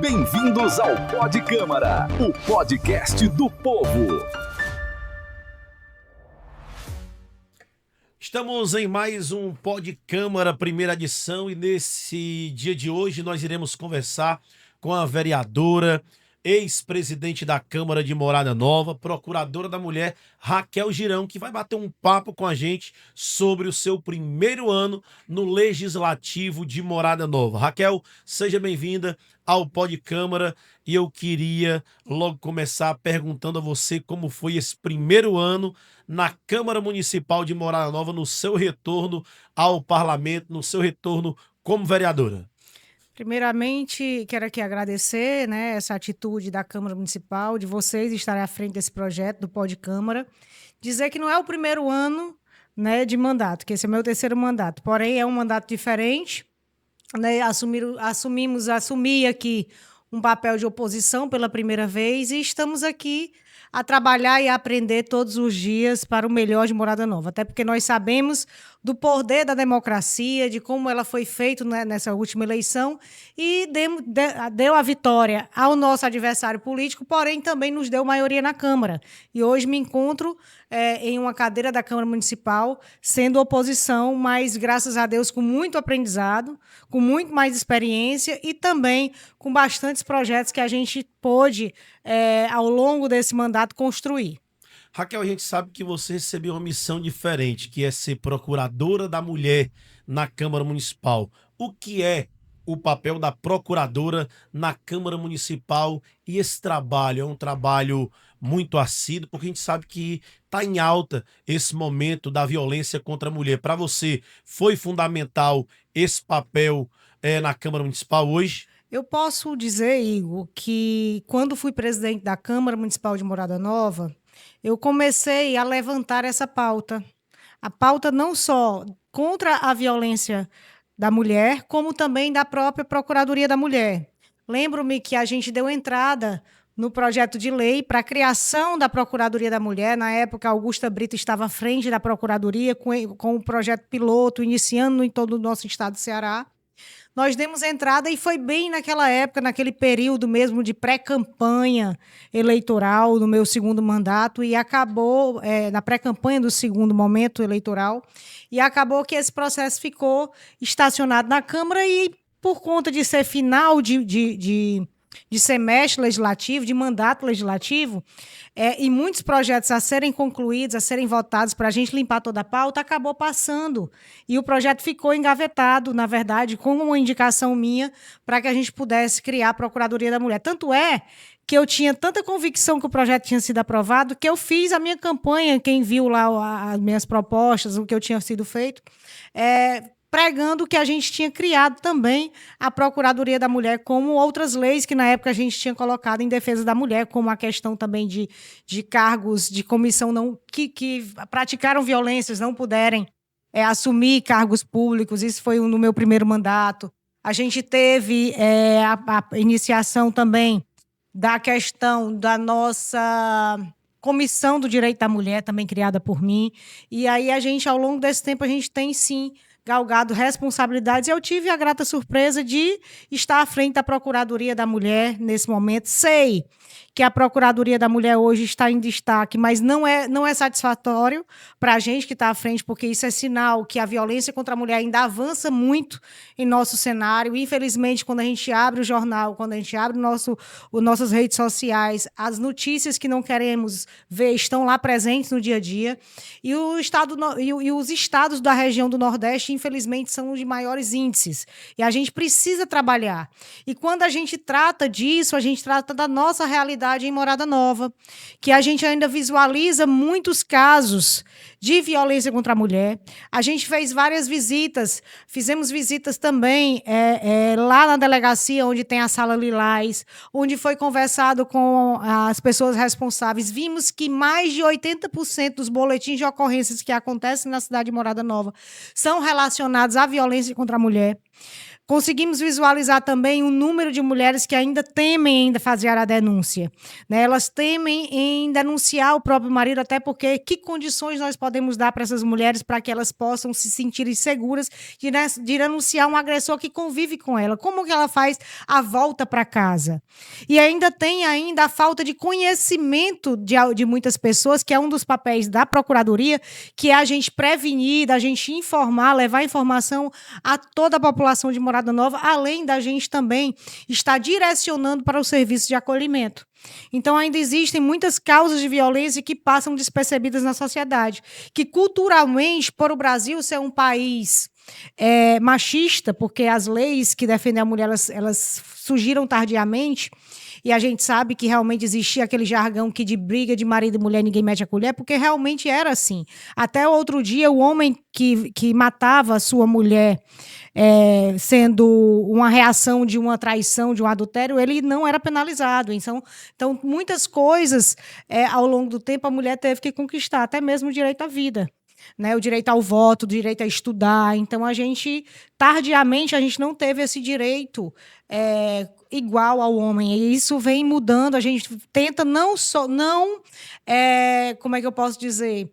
Bem-vindos ao Pod Câmara, o podcast do povo. Estamos em mais um Pod Câmara, primeira edição, e nesse dia de hoje nós iremos conversar com a vereadora, ex-presidente da Câmara de Morada Nova, procuradora da mulher, Raquel Girão, que vai bater um papo com a gente sobre o seu primeiro ano no Legislativo de Morada Nova. Raquel, seja bem-vinda ao Pod Câmara, e eu queria logo começar perguntando a você como foi esse primeiro ano na Câmara Municipal de Morada Nova, no seu retorno ao Parlamento, no seu retorno como vereadora. Primeiramente, quero aqui agradecer, essa atitude da Câmara Municipal, de vocês estarem à frente desse projeto do Pod Câmara. Dizer que não é o primeiro ano, de mandato, que esse é meu terceiro mandato, porém é um mandato diferente. Assumi aqui um papel de oposição pela primeira vez e estamos aqui a trabalhar e a aprender todos os dias para o melhor de Morada Nova. Até porque nós sabemos do poder da democracia, de como ela foi feita nessa última eleição e deu a vitória ao nosso adversário político, porém também nos deu maioria na Câmara. E hoje me encontro em uma cadeira da Câmara Municipal, sendo oposição, mas graças a Deus com muito aprendizado, com muito mais experiência e também com bastantes projetos que a gente pôde, ao longo desse mandato, construir. Raquel, a gente sabe que você recebeu uma missão diferente, que é ser procuradora da mulher na Câmara Municipal. O que é o papel da procuradora na Câmara Municipal? E esse trabalho é um trabalho muito assíduo, porque a gente sabe que está em alta esse momento da violência contra a mulher. Para você, foi fundamental esse papel na Câmara Municipal hoje? Eu posso dizer, Igor, que quando fui presidente da Câmara Municipal de Morada Nova, eu comecei a levantar essa pauta. A pauta não só contra a violência da mulher, como também da própria Procuradoria da Mulher. Lembro-me que a gente deu entrada no projeto de lei para a criação da Procuradoria da Mulher. Na época, Augusta Brito estava à frente da Procuradoria, com o projeto piloto, iniciando em todo o nosso estado do Ceará. Nós demos entrada e foi bem naquela época, naquele período mesmo de pré-campanha eleitoral, no meu segundo mandato, e acabou, na pré-campanha do segundo momento eleitoral, e acabou que esse processo ficou estacionado na Câmara e, por conta de ser final de semestre legislativo, de mandato legislativo, e muitos projetos a serem concluídos, a serem votados para a gente limpar toda a pauta, acabou passando. E o projeto ficou engavetado, na verdade, com uma indicação minha para que a gente pudesse criar a Procuradoria da Mulher. Tanto é que eu tinha tanta convicção que o projeto tinha sido aprovado que eu fiz a minha campanha, quem viu lá as minhas propostas, o que eu tinha sido feito, pregando que a gente tinha criado também a Procuradoria da Mulher, como outras leis que na época a gente tinha colocado em defesa da mulher, como a questão também de cargos de comissão que praticaram violências, não puderem assumir cargos públicos. Isso foi no meu primeiro mandato. A gente teve a iniciação também da questão da nossa Comissão do Direito da Mulher, também criada por mim. E aí a gente, ao longo desse tempo, a gente tem sim galgado responsabilidades. Eu tive a grata surpresa de estar à frente da Procuradoria da Mulher nesse momento. Sei que a Procuradoria da Mulher hoje está em destaque, mas não é satisfatório para a gente que está à frente, porque isso é sinal que a violência contra a mulher ainda avança muito em nosso cenário. Infelizmente, quando a gente abre o jornal, quando a gente abre nossas redes sociais, as notícias que não queremos ver estão lá presentes no dia a dia. E os estados da região do Nordeste, infelizmente, são os de maiores índices. E a gente precisa trabalhar. E quando a gente trata disso, a gente trata da nossa realidade em Morada Nova, que a gente ainda visualiza muitos casos de violência contra a mulher. A gente fez várias visitas, fizemos visitas também lá na delegacia, onde tem a Sala Lilás, onde foi conversado com as pessoas responsáveis. Vimos que mais de 80% dos boletins de ocorrências que acontecem na cidade de Morada Nova são relacionados à violência contra a mulher. Conseguimos visualizar também o número de mulheres que ainda temem ainda fazer a denúncia, né? Elas temem em denunciar o próprio marido, até porque que condições nós podemos dar para essas mulheres para que elas possam se sentirem seguras de denunciar um agressor que convive com ela? Como que ela faz a volta para casa? E ainda tem a falta de conhecimento de muitas pessoas, que é um dos papéis da Procuradoria, que é a gente prevenir, da gente informar, levar informação a toda a população de Morada Nova, além da gente também estar direcionando para o serviço de acolhimento. Então, ainda existem muitas causas de violência que passam despercebidas na sociedade, que culturalmente, por o Brasil ser um país machista, porque as leis que defendem a mulher, elas surgiram tardiamente, e a gente sabe que realmente existia aquele jargão que de briga de marido e mulher ninguém mete a colher, porque realmente era assim. Até outro dia, o homem que matava a sua mulher, sendo uma reação de uma traição, de um adultério, ele não era penalizado. Então muitas coisas, ao longo do tempo, a mulher teve que conquistar, até mesmo o direito à vida, né? O direito ao voto, o direito a estudar. Então, tardiamente, a gente não teve esse direito igual ao homem. E isso vem mudando. A gente tenta como é que eu posso dizer,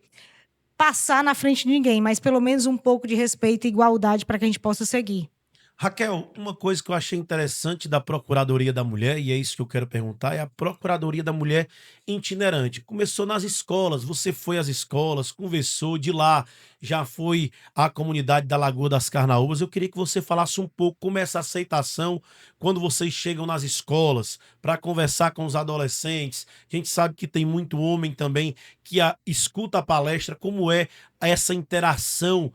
passar na frente de ninguém, mas pelo menos um pouco de respeito e igualdade para que a gente possa seguir. Raquel, uma coisa que eu achei interessante da Procuradoria da Mulher, e é isso que eu quero perguntar, é a Procuradoria da Mulher itinerante. Começou nas escolas, você foi às escolas, conversou, de lá já foi à comunidade da Lagoa das Carnaúbas. Eu queria que você falasse um pouco como é essa aceitação quando vocês chegam nas escolas para conversar com os adolescentes. A gente sabe que tem muito homem também que escuta a palestra, como é essa interação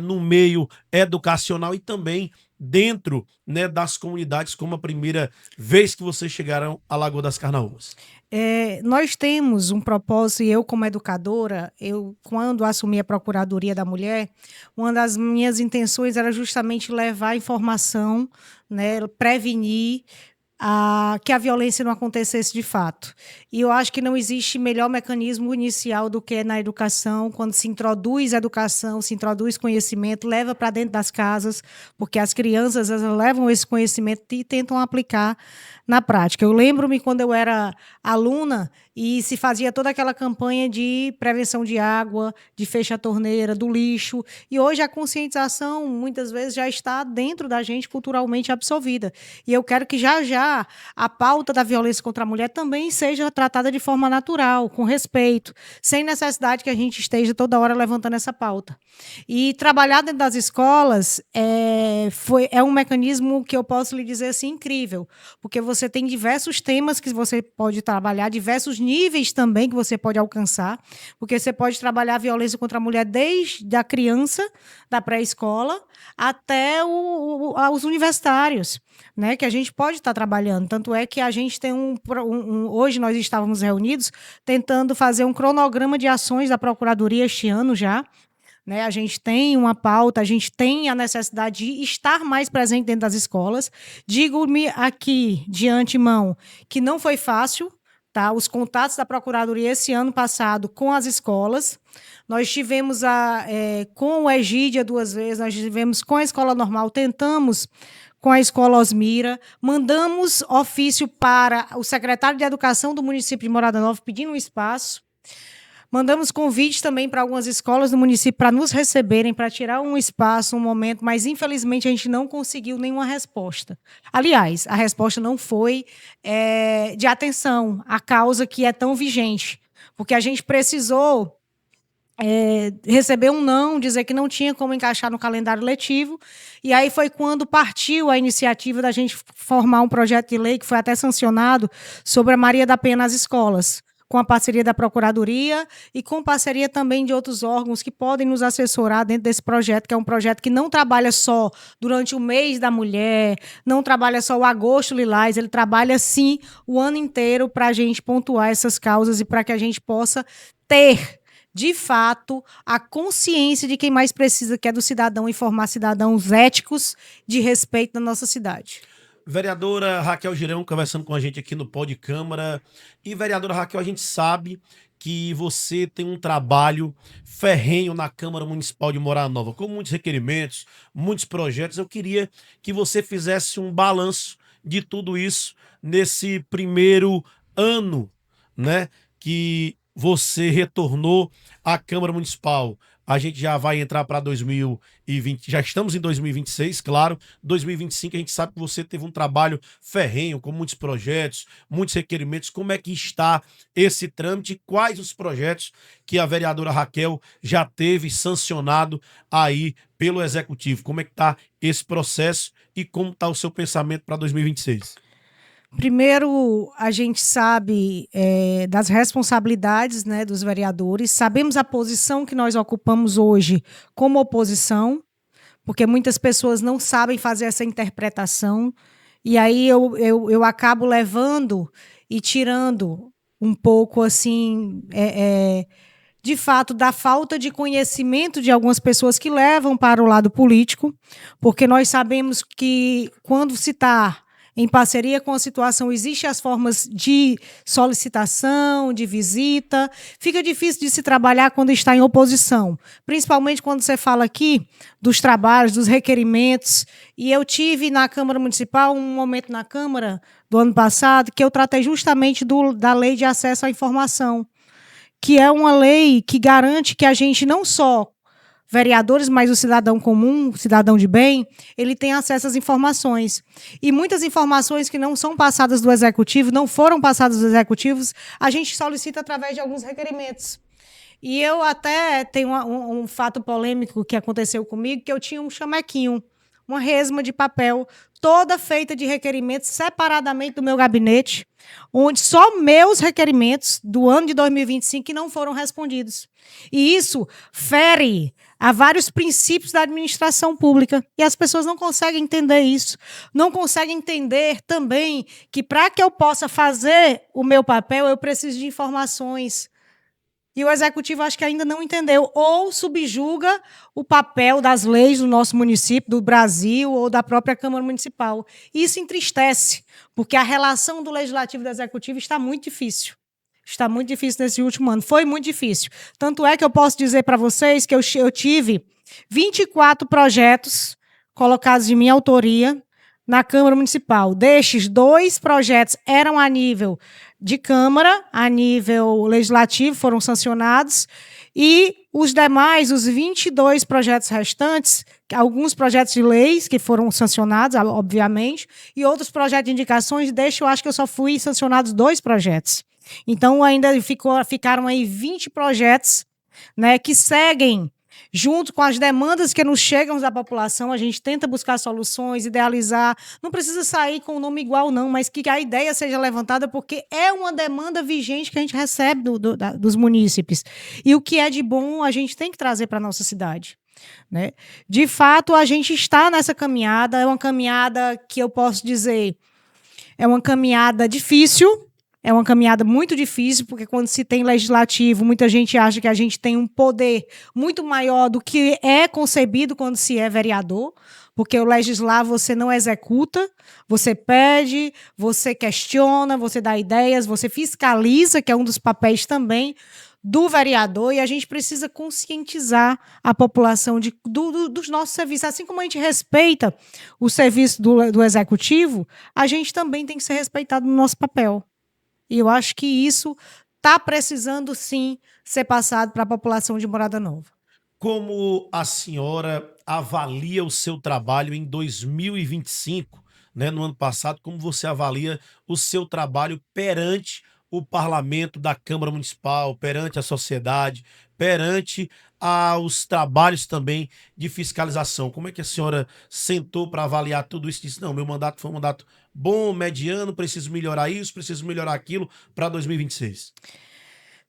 no meio educacional e também dentro, né, das comunidades, como a primeira vez que vocês chegaram à Lagoa das Carnaúbas. Nós temos um propósito, e eu, como educadora, quando assumi a Procuradoria da Mulher, uma das minhas intenções era justamente levar informação, né, prevenir que a violência não acontecesse de fato. E eu acho que não existe melhor mecanismo inicial do que na educação, quando se introduz educação, se introduz conhecimento, leva para dentro das casas, porque as crianças elas levam esse conhecimento e tentam aplicar na prática. Eu lembro-me quando eu era aluna e se fazia toda aquela campanha de prevenção de água, de fecha a torneira, do lixo, e hoje a conscientização muitas vezes já está dentro da gente, culturalmente absorvida. E eu quero que já a pauta da violência contra a mulher também seja tratada de forma natural, com respeito, sem necessidade que a gente esteja toda hora levantando essa pauta. E trabalhar dentro das escolas é um mecanismo que eu posso lhe dizer assim, incrível, porque você tem diversos temas que você pode trabalhar, diversos níveis também que você pode alcançar, porque você pode trabalhar a violência contra a mulher desde a criança, da pré-escola, até os universitários, né, que a gente pode estar trabalhando. Tanto é que a gente tem hoje nós estávamos reunidos tentando fazer um cronograma de ações da Procuradoria este ano já, né? A gente tem uma pauta, a gente tem a necessidade de estar mais presente dentro das escolas. Digo-me aqui, de antemão, que não foi fácil, tá? Os contatos da Procuradoria esse ano passado com as escolas. Nós tivemos com o Egídia 2 vezes, nós tivemos com a Escola Normal, tentamos com a Escola Osmira, mandamos ofício para o secretário de Educação do município de Morada Nova pedindo um espaço. Mandamos convite também para algumas escolas do município para nos receberem, para tirar um espaço, um momento, mas infelizmente a gente não conseguiu nenhuma resposta. Aliás, a resposta não foi de atenção à causa que é tão vigente, porque a gente precisou receber um não, dizer que não tinha como encaixar no calendário letivo, e aí foi quando partiu a iniciativa da gente formar um projeto de lei que foi até sancionado sobre a Maria da Penha nas escolas, com a parceria da Procuradoria e com parceria também de outros órgãos que podem nos assessorar dentro desse projeto, que é um projeto que não trabalha só durante o mês da mulher, não trabalha só o agosto lilás, ele trabalha, sim, o ano inteiro para a gente pontuar essas causas e para que a gente possa ter, de fato, a consciência de quem mais precisa, que é do cidadão, e formar cidadãos éticos de respeito na nossa cidade. Vereadora Raquel Girão conversando com a gente aqui no Pod Câmara. E, vereadora Raquel, a gente sabe que você tem um trabalho ferrenho na Câmara Municipal de Morada Nova, com muitos requerimentos, muitos projetos. Eu queria que você fizesse um balanço de tudo isso nesse primeiro ano, né, que você retornou à Câmara Municipal. A gente já vai entrar para 2020, já estamos em 2026, claro. 2025 a gente sabe que você teve um trabalho ferrenho, com muitos projetos, muitos requerimentos. Como é que está esse trâmite? Quais os projetos que a vereadora Raquel já teve sancionado aí pelo Executivo? Como é que está esse processo e como está o seu pensamento para 2026? Primeiro, a gente sabe das responsabilidades, né, dos vereadores, sabemos a posição que nós ocupamos hoje como oposição, porque muitas pessoas não sabem fazer essa interpretação, e aí eu acabo levando e tirando um pouco, assim, de fato, da falta de conhecimento de algumas pessoas que levam para o lado político, porque nós sabemos que quando se está em parceria com a situação, existem as formas de solicitação, de visita. Fica difícil de se trabalhar quando está em oposição, principalmente quando você fala aqui dos trabalhos, dos requerimentos. E eu tive na Câmara Municipal, um momento na Câmara do ano passado, que eu tratei justamente da Lei de Acesso à Informação, que é uma lei que garante que a gente não só vereadores, mas o cidadão comum, cidadão de bem, ele tem acesso às informações. E muitas informações que não são passadas do Executivo, não foram passadas dos Executivos, a gente solicita através de alguns requerimentos. E eu até tenho um fato polêmico que aconteceu comigo, que eu tinha um chamequinho, uma resma de papel, toda feita de requerimentos separadamente do meu gabinete, onde só meus requerimentos do ano de 2025 que não foram respondidos. E isso fere a vários princípios da administração pública. E as pessoas não conseguem entender isso. Não conseguem entender também que, para que eu possa fazer o meu papel, eu preciso de informações. E o Executivo acho que ainda não entendeu, ou subjuga o papel das leis do nosso município, do Brasil, ou da própria Câmara Municipal. E isso entristece, porque a relação do Legislativo e do Executivo está muito difícil. Está muito difícil nesse último ano. Foi muito difícil. Tanto é que eu posso dizer para vocês que eu tive 24 projetos colocados de minha autoria na Câmara Municipal. Destes, 2 projetos eram a nível de Câmara, a nível legislativo, foram sancionados, e os demais, os 22 projetos restantes, alguns projetos de leis que foram sancionados, obviamente, e outros projetos de indicações, eu acho que eu só fui sancionados 2 projetos. Então, ainda ficaram aí 20 projetos, né, que seguem junto com as demandas que nos chegam da população. A gente tenta buscar soluções, idealizar. Não precisa sair com o nome igual, não, mas que a ideia seja levantada, porque é uma demanda vigente que a gente recebe dos munícipes. E o que é de bom, a gente tem que trazer para a nossa cidade, né? De fato, a gente está nessa caminhada. É uma caminhada que eu posso dizer, é uma caminhada difícil. É uma caminhada muito difícil, porque quando se tem legislativo, muita gente acha que a gente tem um poder muito maior do que é concebido quando se é vereador, porque o legislar você não executa, você pede, você questiona, você dá ideias, você fiscaliza, que é um dos papéis também do vereador, e a gente precisa conscientizar a população dos nossos serviços. Assim como a gente respeita o serviço do executivo, a gente também tem que ser respeitado no nosso papel. E eu acho que isso está precisando, sim, ser passado para a população de Morada Nova. Como a senhora avalia o seu trabalho em 2025, né, no ano passado, como você avalia o seu trabalho perante o parlamento da Câmara Municipal, perante a sociedade, perante os trabalhos também de fiscalização? Como é que a senhora sentou para avaliar tudo isso e disse, não, meu mandato foi um mandato bom, mediano, preciso melhorar isso, preciso melhorar aquilo para 2026?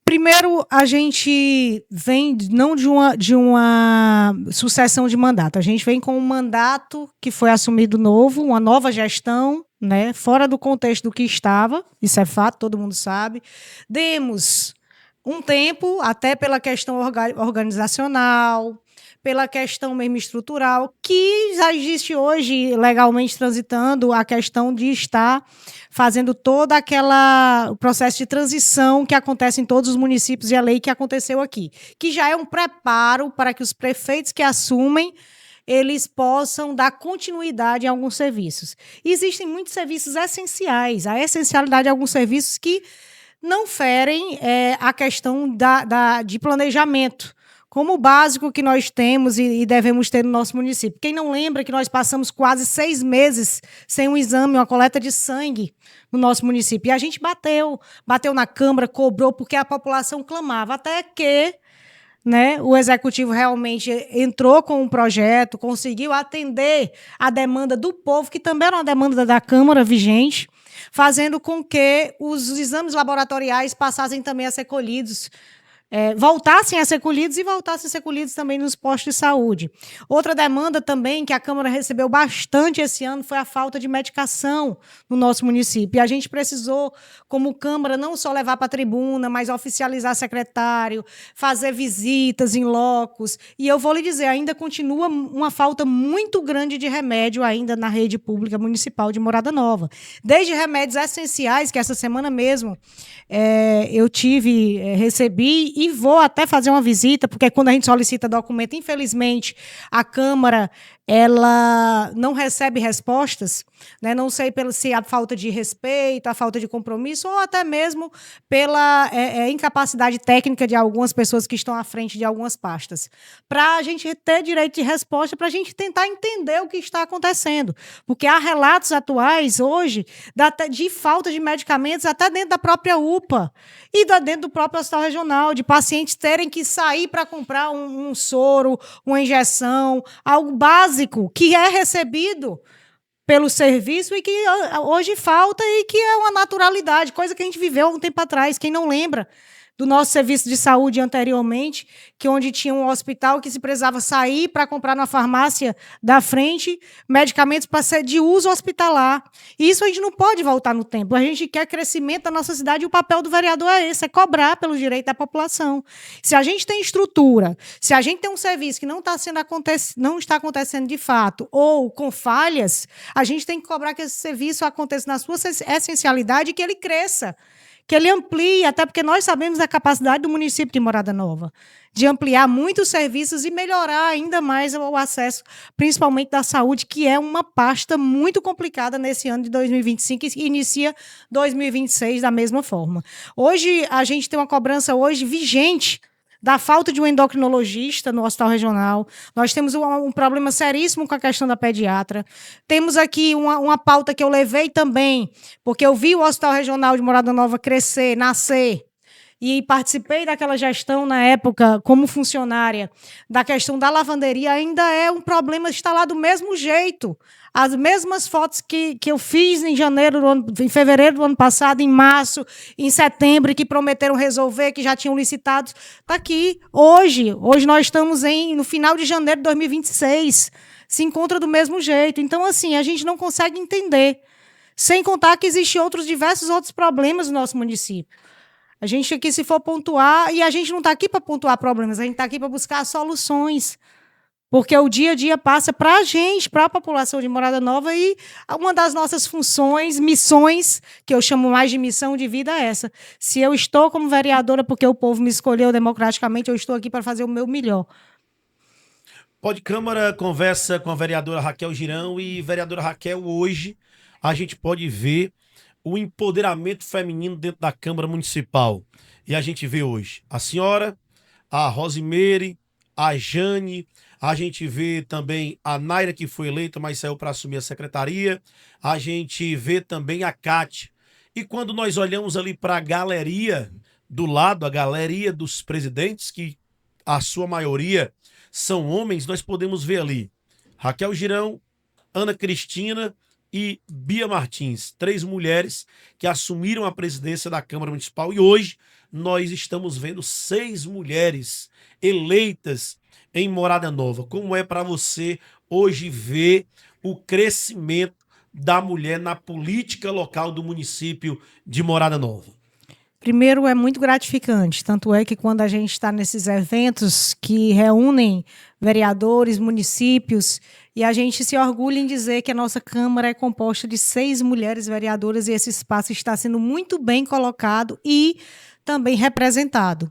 Primeiro, a gente vem não de uma sucessão de mandato, a gente vem com um mandato que foi assumido novo, uma nova gestão, né, fora do contexto do que estava, isso é fato, todo mundo sabe. Demos um tempo, até pela questão organizacional, pela questão mesmo estrutural, que já existe hoje legalmente transitando a questão de estar fazendo todo o processo de transição que acontece em todos os municípios e a lei que aconteceu aqui, que já é um preparo para que os prefeitos que assumem eles possam dar continuidade a alguns serviços. E existem muitos serviços essenciais, a essencialidade de alguns serviços que não ferem a questão de planejamento, como o básico que nós temos e devemos ter no nosso município. Quem não lembra que nós passamos quase 6 meses sem um exame, uma coleta de sangue no nosso município. E a gente bateu na Câmara, cobrou, porque a população clamava, até que, né, o Executivo realmente entrou com um projeto, conseguiu atender a demanda do povo, que também era uma demanda da Câmara vigente, fazendo com que os exames laboratoriais passassem também a ser colhidos, voltassem a ser colhidos e voltassem a ser colhidos também nos postos de saúde. Outra demanda também que a Câmara recebeu bastante esse ano foi a falta de medicação no nosso município. E a gente precisou, como Câmara, não só levar para a tribuna, mas oficializar secretário, fazer visitas em locos. E eu vou lhe dizer, ainda continua uma falta muito grande de remédio ainda na rede pública municipal de Morada Nova. Desde remédios essenciais, que essa semana mesmo recebi e vou até fazer uma visita, porque quando a gente solicita documento, infelizmente, a Câmara ela não recebe respostas, né? Não sei se a falta de respeito, a falta de compromisso, ou até mesmo pela incapacidade técnica de algumas pessoas que estão à frente de algumas pastas. Para a gente ter direito de resposta, para a gente tentar entender o que está acontecendo. Porque há relatos atuais, hoje, de falta de medicamentos até dentro da própria UPA e dentro do próprio hospital regional, de pacientes terem que sair para comprar um soro, uma injeção, algo básico, que é recebido pelo serviço e que hoje falta e que é uma naturalidade, coisa que a gente viveu há um tempo atrás. Quem não lembra do nosso serviço de saúde anteriormente, que onde tinha um hospital que se precisava sair para comprar na farmácia da frente medicamentos para ser de uso hospitalar. E isso a gente não pode voltar no tempo. A gente quer crescimento da nossa cidade e o papel do vereador é esse, é cobrar pelo direito da população. Se a gente tem estrutura, se a gente tem um serviço que não está acontecendo de fato, ou com falhas, a gente tem que cobrar que esse serviço aconteça na sua essencialidade e que ele cresça, que ele amplie, até porque nós sabemos da capacidade do município de Morada Nova, de ampliar muitos serviços e melhorar ainda mais o acesso, principalmente da saúde, que é uma pasta muito complicada nesse ano de 2025 e inicia 2026 da mesma forma. Hoje, a gente tem uma cobrança hoje vigente da falta de um endocrinologista no hospital regional. Nós temos um problema seríssimo com a questão da pediatra. Temos aqui uma pauta que eu levei também, porque eu vi o hospital regional de Morada Nova crescer, nascer, e participei daquela gestão na época como funcionária, da questão da lavanderia, ainda é um problema, está lá do mesmo jeito. As mesmas fotos que eu fiz em em fevereiro do ano passado, em março, em setembro, que prometeram resolver, que já tinham licitado, está aqui hoje. Hoje nós estamos no final de janeiro de 2026. Se encontra do mesmo jeito. Então, assim, a gente não consegue entender. Sem contar que existem diversos outros problemas no nosso município. A gente aqui, se for pontuar, e a gente não está aqui para pontuar problemas, a gente está aqui para buscar soluções. Porque o dia a dia passa para a gente, para a população de Morada Nova, e uma das nossas funções, missões, que eu chamo mais de missão de vida, é essa. Se eu estou como vereadora porque o povo me escolheu democraticamente, eu estou aqui para fazer o meu melhor. Pode Câmara conversa com a vereadora Raquel Girão, e vereadora Raquel, hoje a gente pode ver o empoderamento feminino dentro da Câmara Municipal. E a gente vê hoje a senhora, a Rosimeire, a Jane, a gente vê também a Naira, que foi eleita, mas saiu para assumir a secretaria, a gente vê também a Cátia. E quando nós olhamos ali para a galeria do lado, a galeria dos presidentes, que a sua maioria são homens, nós podemos ver ali Raquel Girão, Ana Cristina e Bia Martins, 3 mulheres que assumiram a presidência da Câmara Municipal, e hoje nós estamos vendo 6 mulheres eleitas em Morada Nova. Como é para você hoje ver o crescimento da mulher na política local do município de Morada Nova? Primeiro, é muito gratificante, tanto é que quando a gente está nesses eventos que reúnem vereadores, municípios, e a gente se orgulha em dizer que a nossa Câmara é composta de 6 mulheres vereadoras e esse espaço está sendo muito bem colocado e também representado.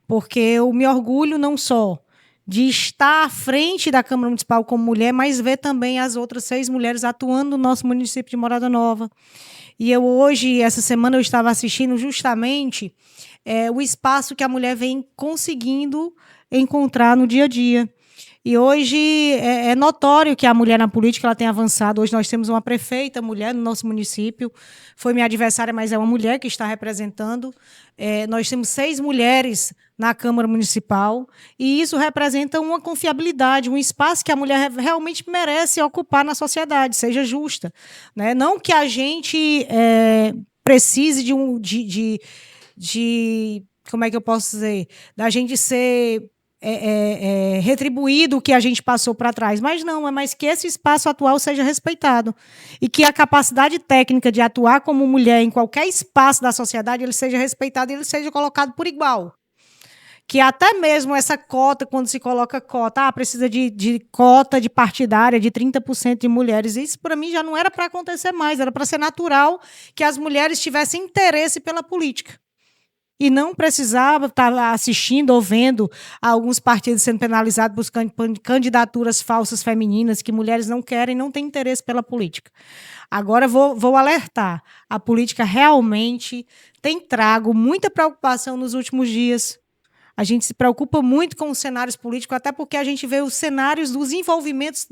Porque eu me orgulho não só de estar à frente da Câmara Municipal como mulher, mas ver também as outras 6 mulheres atuando no nosso município de Morada Nova. E eu hoje, essa semana, eu estava assistindo justamente o espaço que a mulher vem conseguindo encontrar no dia a dia. E hoje é notório que a mulher na política ela tem avançado. Hoje nós temos uma prefeita mulher no nosso município. Foi minha adversária, mas é uma mulher que está representando. Nós temos 6 mulheres na Câmara Municipal. E isso representa uma confiabilidade, um espaço que a mulher realmente merece ocupar na sociedade, seja justa. Né? Não que a gente precise de como é que eu posso dizer? Da gente ser retribuído o que a gente passou para trás. Mas não, é mais que esse espaço atual seja respeitado. E que a capacidade técnica de atuar como mulher em qualquer espaço da sociedade ele seja respeitado e ele seja colocado por igual. Que até mesmo essa cota, quando se coloca cota, precisa de cota de partidária de 30% de mulheres. Isso, para mim, já não era para acontecer mais. Era para ser natural que as mulheres tivessem interesse pela política. E não precisava estar assistindo ou vendo alguns partidos sendo penalizados por candidaturas falsas femininas, que mulheres não querem, não têm interesse pela política. Agora vou alertar. A política realmente tem trago muita preocupação nos últimos dias. A gente se preocupa muito com os cenários políticos, até porque a gente vê os cenários dos envolvimentos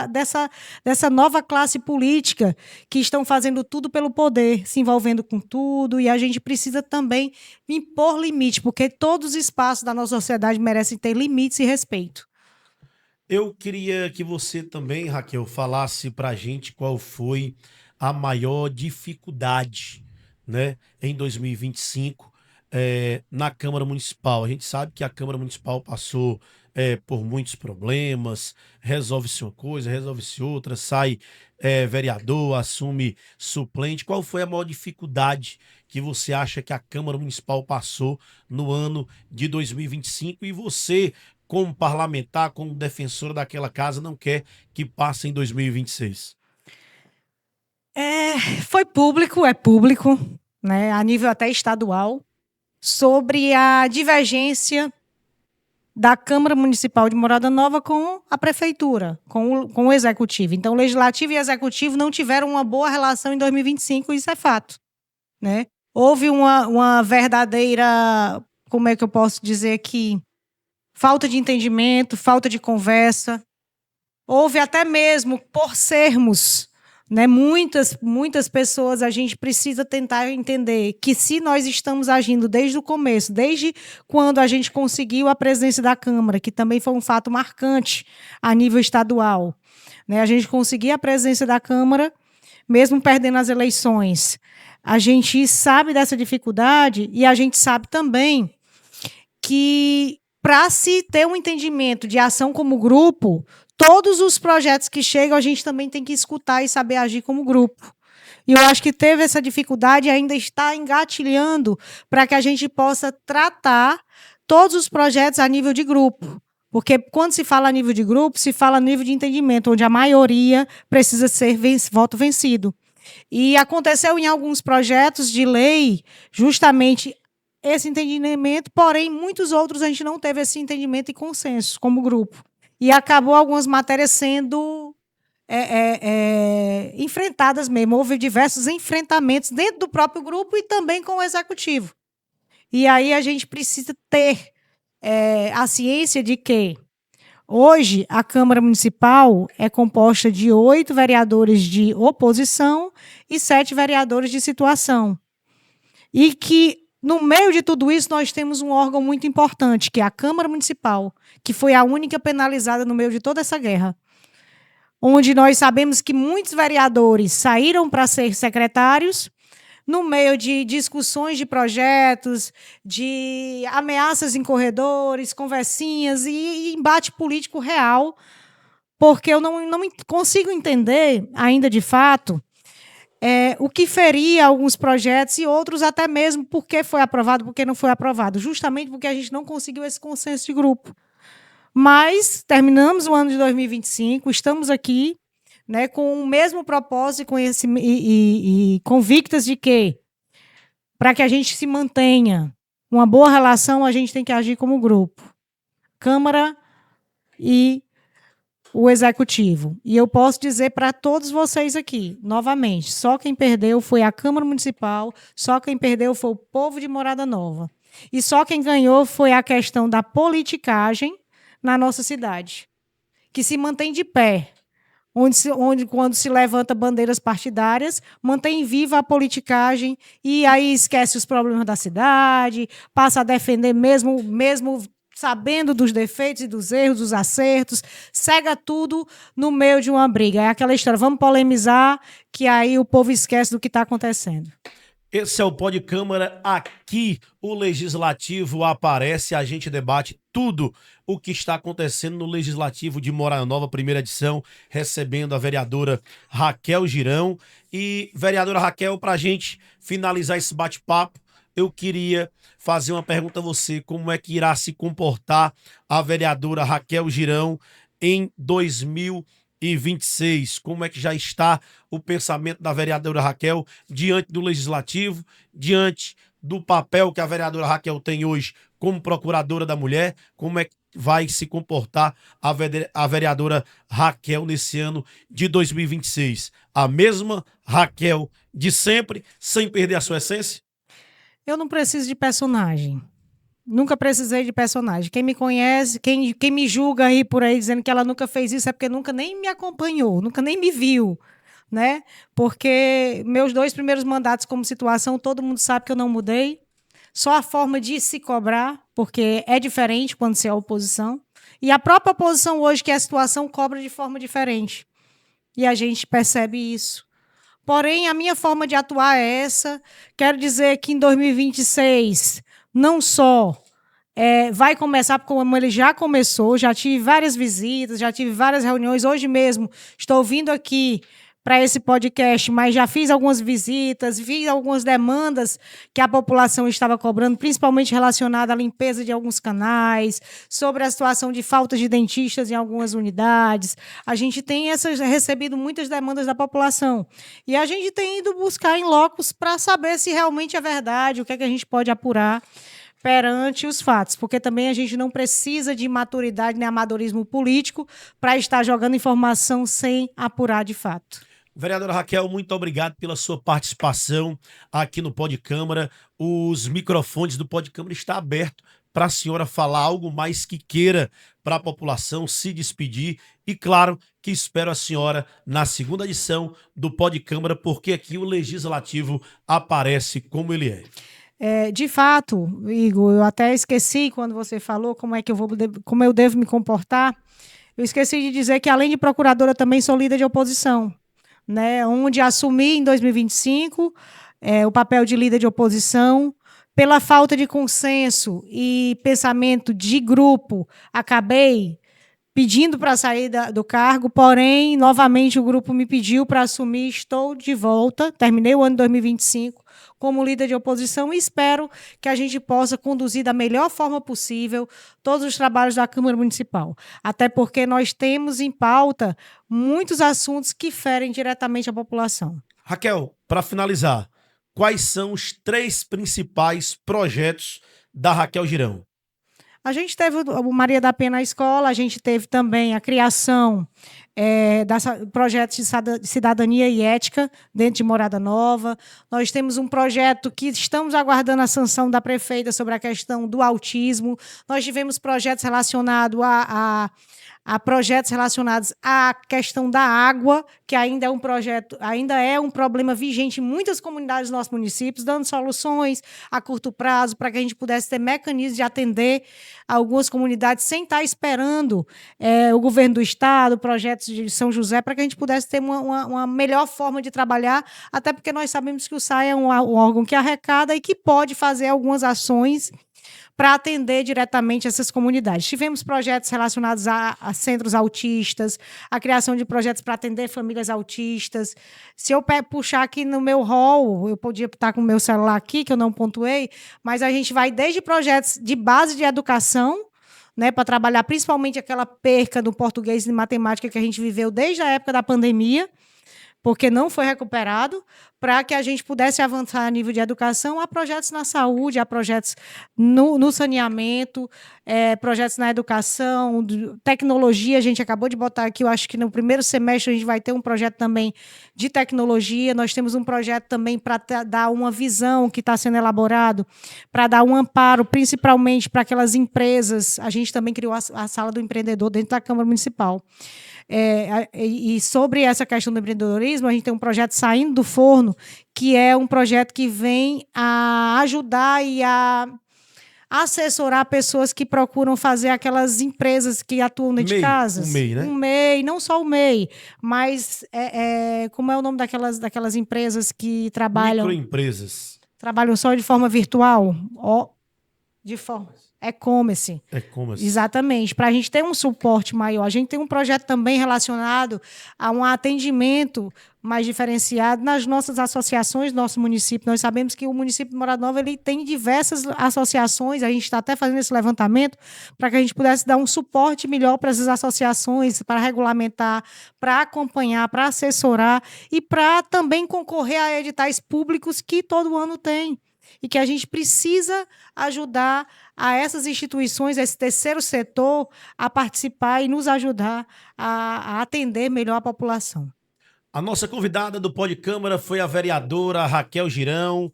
dessa nova classe política que estão fazendo tudo pelo poder, se envolvendo com tudo, e a gente precisa também impor limite, porque todos os espaços da nossa sociedade merecem ter limites e respeito. Eu queria que você também, Raquel, falasse para a gente qual foi a maior dificuldade, né, em 2025 na Câmara Municipal. A gente sabe que a Câmara Municipal passou por muitos problemas, resolve-se uma coisa, resolve-se outra, sai vereador, assume suplente. Qual foi a maior dificuldade que você acha que a Câmara Municipal passou no ano de 2025 e você, como parlamentar, como defensora daquela casa, não quer que passe em 2026? Foi público, é público, né, a nível até estadual, sobre a divergência da Câmara Municipal de Morada Nova com a Prefeitura, com o Executivo. Então, o Legislativo e o Executivo não tiveram uma boa relação em 2025, isso é fato. Né? Houve uma verdadeira, como é que eu posso dizer aqui, falta de entendimento, falta de conversa. Houve até mesmo, por sermos... Né? Muitas pessoas, a gente precisa tentar entender que se nós estamos agindo desde o começo, desde quando a gente conseguiu a presidência da Câmara, que também foi um fato marcante a nível estadual, né? A gente conseguir a presidência da Câmara, mesmo perdendo as eleições. A gente sabe dessa dificuldade e a gente sabe também que para se ter um entendimento de ação como grupo, todos os projetos que chegam, a gente também tem que escutar e saber agir como grupo. E eu acho que teve essa dificuldade e ainda está engatilhando para que a gente possa tratar todos os projetos a nível de grupo. Porque quando se fala a nível de grupo, se fala a nível de entendimento, onde a maioria precisa ser voto vencido. E aconteceu em alguns projetos de lei justamente esse entendimento, porém, muitos outros a gente não teve esse entendimento e consenso como grupo. E acabou algumas matérias sendo enfrentadas mesmo. Houve diversos enfrentamentos dentro do próprio grupo e também com o Executivo. E aí a gente precisa ter a ciência de que hoje a Câmara Municipal é composta de 8 vereadores de oposição e 7 vereadores de situação. E que no meio de tudo isso, nós temos um órgão muito importante, que é a Câmara Municipal, que foi a única penalizada no meio de toda essa guerra. Onde nós sabemos que muitos vereadores saíram para ser secretários, no meio de discussões de projetos, de ameaças em corredores, conversinhas e embate político real, porque eu não consigo entender ainda de fato o que feria alguns projetos e outros até mesmo porque foi aprovado, porque não foi aprovado, justamente porque a gente não conseguiu esse consenso de grupo. Mas terminamos o ano de 2025, estamos aqui, né, com o mesmo propósito e convictas de que, para que a gente se mantenha uma boa relação, a gente tem que agir como grupo. Câmara e o Executivo. E eu posso dizer para todos vocês aqui, novamente, só quem perdeu foi a Câmara Municipal, só quem perdeu foi o povo de Morada Nova. E só quem ganhou foi a questão da politicagem na nossa cidade, que se mantém de pé, onde quando se levanta bandeiras partidárias, mantém viva a politicagem e aí esquece os problemas da cidade, passa a defender mesmo sabendo dos defeitos e dos erros, dos acertos, cega tudo no meio de uma briga. É aquela história, vamos polemizar, que aí o povo esquece do que está acontecendo. Esse é o Pod Câmara. Aqui o Legislativo aparece, a gente debate tudo o que está acontecendo no Legislativo de Morada Nova, primeira edição, recebendo a vereadora Raquel Girão. E, vereadora Raquel, para a gente finalizar esse bate-papo, eu queria fazer uma pergunta a você: como é que irá se comportar a vereadora Raquel Girão em 2026? Como é que já está o pensamento da vereadora Raquel diante do Legislativo, diante do papel que a vereadora Raquel tem hoje como procuradora da mulher? Como é que vai se comportar a vereadora Raquel nesse ano de 2026? A mesma Raquel de sempre, sem perder a sua essência? Eu não preciso de personagem. Nunca precisei de personagem. Quem me conhece, quem me julga aí por aí dizendo que ela nunca fez isso é porque nunca nem me acompanhou, nunca nem me viu, né? Porque meus 2 primeiros mandatos como situação, todo mundo sabe que eu não mudei. Só a forma de se cobrar, porque é diferente quando se é oposição. E a própria oposição hoje, que é a situação, cobra de forma diferente. E a gente percebe isso. Porém, a minha forma de atuar é essa. Quero dizer que em 2026, não só vai começar, como ele já começou, já tive várias visitas, já tive várias reuniões. Hoje mesmo estou vindo aqui para esse podcast, mas já fiz algumas visitas, vi algumas demandas que a população estava cobrando, principalmente relacionada à limpeza de alguns canais, sobre a situação de falta de dentistas em algumas unidades. A gente tem recebido muitas demandas da população. E a gente tem ido buscar em locos para saber se realmente é verdade, o que é que a gente pode apurar perante os fatos, porque também a gente não precisa de maturidade nem amadorismo político para estar jogando informação sem apurar de fato. Vereadora Raquel, muito obrigado pela sua participação aqui no Pod Câmara. Os microfones do Pod Câmara estão abertos para a senhora falar algo mais que queira para a população, se despedir. E claro que espero a senhora na segunda edição do Pod Câmara, porque aqui o Legislativo aparece como ele é. De fato, Igor, eu até esqueci quando você falou como eu devo me comportar. Eu esqueci de dizer que, além de procuradora, também sou líder de oposição, né? Onde assumi em 2025 o papel de líder de oposição. Pela falta de consenso e pensamento de grupo, acabei pedindo para sair do cargo, porém, novamente, o grupo me pediu para assumir. Estou de volta, terminei o ano de 2025 como líder de oposição e espero que a gente possa conduzir da melhor forma possível todos os trabalhos da Câmara Municipal. Até porque nós temos em pauta muitos assuntos que ferem diretamente a população. Raquel, para finalizar, quais são os 3 principais projetos da Raquel Girão? A gente teve o Maria da Penha na escola, a gente teve também a criação projetos de cidadania e ética dentro de Morada Nova. Nós temos um projeto que estamos aguardando a sanção da prefeita sobre a questão do autismo. Nós tivemos projetos relacionados a projetos relacionados à questão da água, que ainda é um problema vigente em muitas comunidades dos nossos municípios, dando soluções a curto prazo para que a gente pudesse ter mecanismos de atender algumas comunidades sem estar esperando o governo do estado, projetos de São José, para que a gente pudesse ter uma melhor forma de trabalhar, até porque nós sabemos que o SAI é um órgão que arrecada e que pode fazer algumas ações para atender diretamente essas comunidades. Tivemos projetos relacionados a centros autistas, a criação de projetos para atender famílias autistas. Se eu puxar aqui no meu hall, eu podia estar com o meu celular aqui, que eu não pontuei, mas a gente vai desde projetos de base de educação, né, para trabalhar principalmente aquela perca do português e matemática que a gente viveu desde a época da pandemia, porque não foi recuperado, para que a gente pudesse avançar a nível de educação, há projetos na saúde, há projetos no saneamento, projetos na educação, tecnologia. A gente acabou de botar aqui, eu acho que no primeiro semestre a gente vai ter um projeto também de tecnologia. Nós temos um projeto também para dar uma visão que está sendo elaborado, para dar um amparo, principalmente para aquelas empresas. A gente também criou a Sala do Empreendedor dentro da Câmara Municipal. E sobre essa questão do empreendedorismo, a gente tem um projeto Saindo do Forno, que é um projeto que vem a ajudar e a assessorar pessoas que procuram fazer aquelas empresas que atuam dentro de casas. O MEI, né? Um MEI, não só o MEI, mas como é o nome daquelas empresas que trabalham... Microempresas. Trabalham só de forma virtual? De forma... E-commerce. E-commerce. Exatamente. Para a gente ter um suporte maior. A gente tem um projeto também relacionado a um atendimento mais diferenciado nas nossas associações do nosso município. Nós sabemos que o município de Morada Nova ele tem diversas associações, a gente está até fazendo esse levantamento para que a gente pudesse dar um suporte melhor para essas associações, para regulamentar, para acompanhar, para assessorar e para também concorrer a editais públicos que todo ano tem. E que a gente precisa ajudar a essas instituições, esse terceiro setor, a participar e nos ajudar a atender melhor a população. A nossa convidada do Pod Câmara foi a vereadora Raquel Girão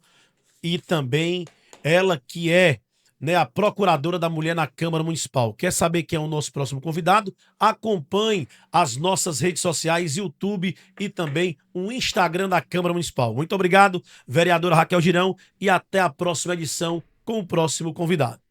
e também ela que é, né, a procuradora da mulher na Câmara Municipal. Quer saber quem é o nosso próximo convidado? Acompanhe as nossas redes sociais, YouTube e também o Instagram da Câmara Municipal. Muito obrigado, vereadora Raquel Girão, e até a próxima edição com o próximo convidado.